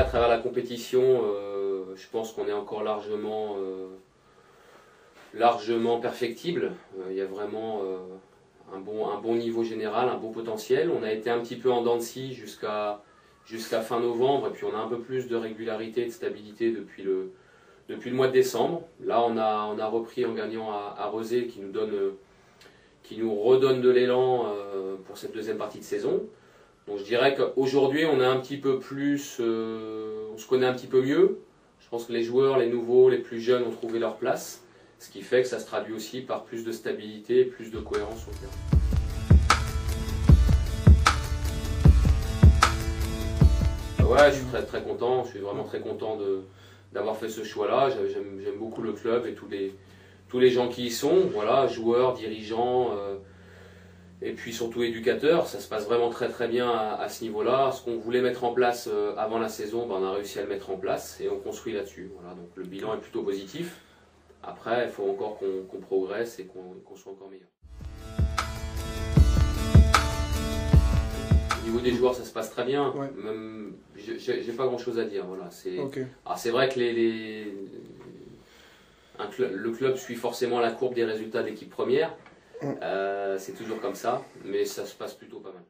travers la compétition, je pense qu'on est encore largement perfectible. Il y a vraiment un bon niveau général, un bon potentiel. On a été un petit peu en dents de scie jusqu'à fin novembre, et puis on a un peu plus de régularité et de stabilité depuis le mois de décembre. Là, on a repris en gagnant à Rezé, qui nous redonne de l'élan pour cette deuxième partie de saison. Donc je dirais qu'aujourd'hui, on est un petit peu plus, on se connaît un petit peu mieux. Je pense que les joueurs, les nouveaux, les plus jeunes ont trouvé leur place, ce qui fait que ça se traduit aussi par plus de stabilité et plus de cohérence sur le terrain. Ouais, je suis très content, je suis vraiment très content d'avoir fait ce choix-là. J'aime beaucoup le club et tous les gens qui y sont, voilà, joueurs, dirigeants, et puis surtout éducateurs. Ça se passe vraiment très bien à ce niveau-là. Ce qu'on voulait mettre en place avant la saison, ben, on a réussi à le mettre en place et on construit là-dessus. Voilà, donc le bilan est plutôt positif. Après, il faut encore qu'on progresse et qu'on soit encore meilleur. Au niveau des joueurs, ça se passe très bien. Ouais. Même, j'ai pas grand-chose à dire. Voilà, Okay. Alors c'est vrai que le club suit forcément la courbe des résultats d'équipe première. C'est toujours comme ça, mais ça se passe plutôt pas mal.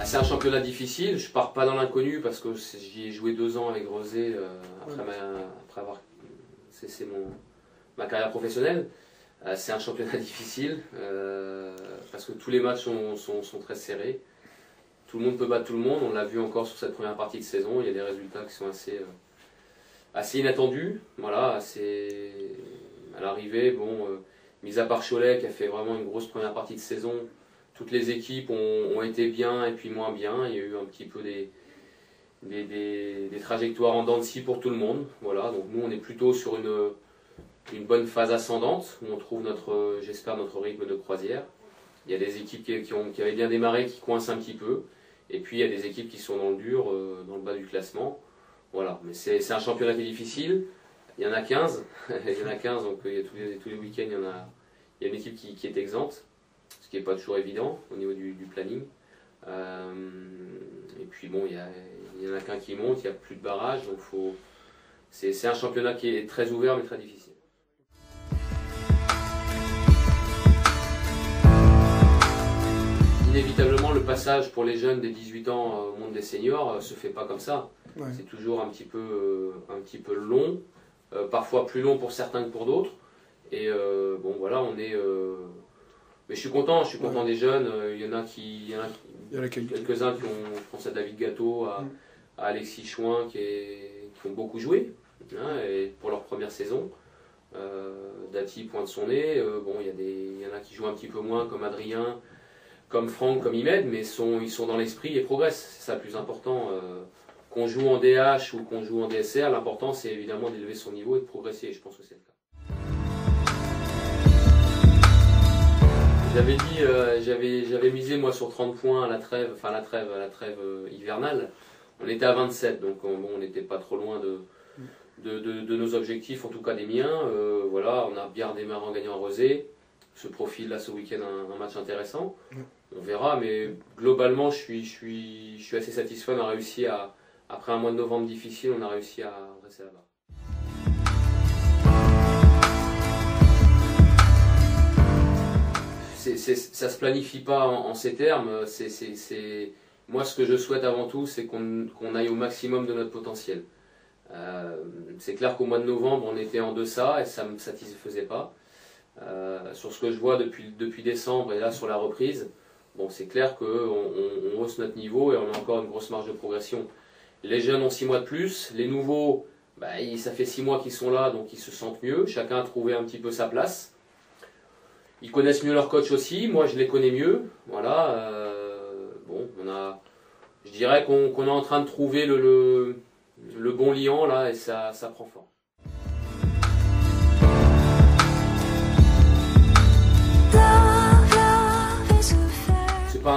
C'est un championnat difficile, je pars pas dans l'inconnu parce que j'y ai joué 2 ans avec Rezé après avoir cessé ma carrière professionnelle. C'est un championnat difficile parce que tous les matchs sont très serrés. Tout le monde peut battre tout le monde, on l'a vu encore sur cette première partie de saison, il y a des résultats qui sont assez inattendus. Voilà, à l'arrivée, bon, mis à part Cholet qui a fait vraiment une grosse première partie de saison, toutes les équipes ont été bien et puis moins bien. Il y a eu un petit peu des trajectoires en dents de scie pour tout le monde. Voilà, donc nous on est plutôt sur une bonne phase ascendante où on trouve j'espère notre rythme de croisière. Il y a des équipes qui avaient bien démarré qui coincent un petit peu, et puis il y a des équipes qui sont dans le dur, dans le bas du classement. Voilà, mais c'est un championnat qui est difficile. Il y en a 15, il y en a 15, donc tous les week-ends il y a une équipe qui est exempte, ce qui n'est pas toujours évident au niveau du planning. Et puis bon, il y en a qu'un qui monte, il n'y a plus de barrage, donc c'est un championnat qui est très ouvert mais très difficile. Inévitablement, le passage pour les jeunes des 18 ans au monde des seniors se fait pas comme ça. Ouais. C'est toujours un petit peu long, parfois plus long pour certains que pour d'autres. Et bon voilà, mais je suis content des jeunes. Il y en a quelques-uns qui ont, je pense à David Gâteau, à Alexis Chouin qui ont beaucoup joué et pour leur première saison. Dati pointe son nez. Bon, il y en a qui jouent un petit peu moins, comme Adrien, comme Franck, comme Imed, mais ils sont dans l'esprit et progressent. C'est ça le plus important. Qu'on joue en DH ou qu'on joue en DSR, l'important c'est évidemment d'élever son niveau et de progresser. Je pense que c'est le cas. J'avais misé moi sur 30 points à la trêve hivernale. On était à 27, donc on n'était pas trop loin de nos objectifs, en tout cas des miens. Voilà, on a bien redémarré en gagnant à Rezé. Ce profil là ce week-end un match intéressant. On verra, mais globalement je suis assez satisfait. On a réussi après un mois de novembre difficile, on a réussi à rester là-bas. Ça se planifie pas en ces termes. Moi, ce que je souhaite avant tout, c'est qu'on aille au maximum de notre potentiel. C'est clair qu'au mois de novembre, on était en deçà et ça ne me satisfaisait pas. Sur ce que je vois depuis décembre et là sur la reprise, bon, c'est clair qu'on hausse notre niveau et on a encore une grosse marge de progression. Les jeunes ont 6 mois de plus, les nouveaux, ça fait 6 mois qu'ils sont là, donc ils se sentent mieux. Chacun a trouvé un petit peu sa place. Ils connaissent mieux leur coach aussi, moi je les connais mieux. Voilà, bon, je dirais qu'on est en train de trouver le bon liant là et ça prend forme.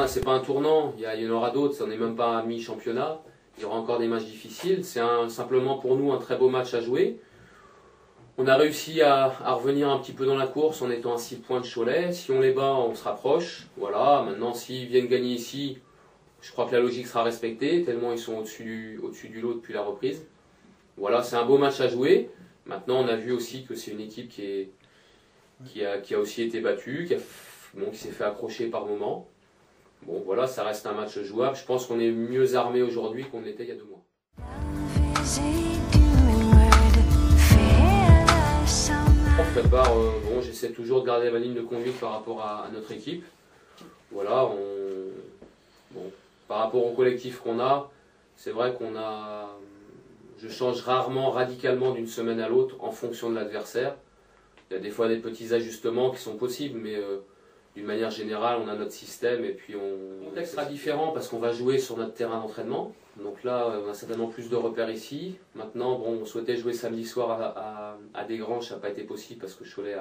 C'est pas un tournant, il y en aura d'autres, ça n'est même pas un mi-championnat. Il y aura encore des matchs difficiles, c'est simplement pour nous un très beau match à jouer. On a réussi à revenir un petit peu dans la course en étant à 6 points de Cholet. Si on les bat, on se rapproche. Voilà. Maintenant, s'ils viennent gagner ici, je crois que la logique sera respectée, tellement ils sont au-dessus du lot depuis la reprise. Voilà, c'est un beau match à jouer. Maintenant, on a vu aussi que c'est une équipe qui a aussi été battue, qui s'est fait accrocher par moments. Bon, voilà, ça reste un match jouable. Je pense qu'on est mieux armé aujourd'hui qu'on l'était il y a 2 mois. On prépare, j'essaie toujours de garder ma ligne de conduite par rapport à notre équipe. Voilà, par rapport au collectif qu'on a, c'est vrai je change radicalement d'une semaine à l'autre en fonction de l'adversaire. Il y a des fois des petits ajustements qui sont possibles, mais d'une manière générale, on a notre système et puis Le contexte sera différent parce qu'on va jouer sur notre terrain d'entraînement. Donc là, on a certainement plus de repères ici. Maintenant, on souhaitait jouer samedi soir à Desgranges, ça n'a pas été possible parce que Cholet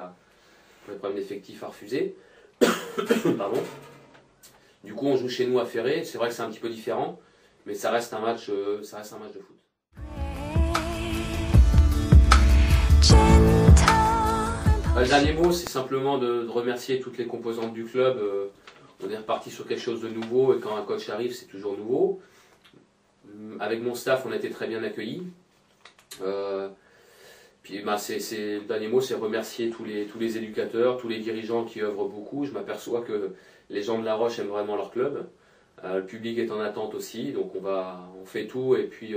pour les problèmes d'effectifs, a refusé. Pardon. Du coup, on joue chez nous à Ferré. C'est vrai que c'est un petit peu différent, mais ça reste un match de foot. Le dernier mot, c'est simplement de remercier toutes les composantes du club. On est reparti sur quelque chose de nouveau et quand un coach arrive, c'est toujours nouveau. Avec mon staff, on a été très bien accueillis. Puis le dernier mot, c'est remercier tous les éducateurs, tous les dirigeants qui œuvrent beaucoup. Je m'aperçois que les gens de La Roche aiment vraiment leur club. Le public est en attente aussi, donc on fait tout. Et puis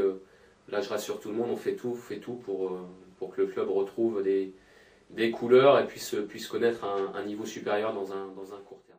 là, je rassure tout le monde, on fait tout pour que le club retrouve des couleurs et puisse connaître un niveau supérieur dans un court terme.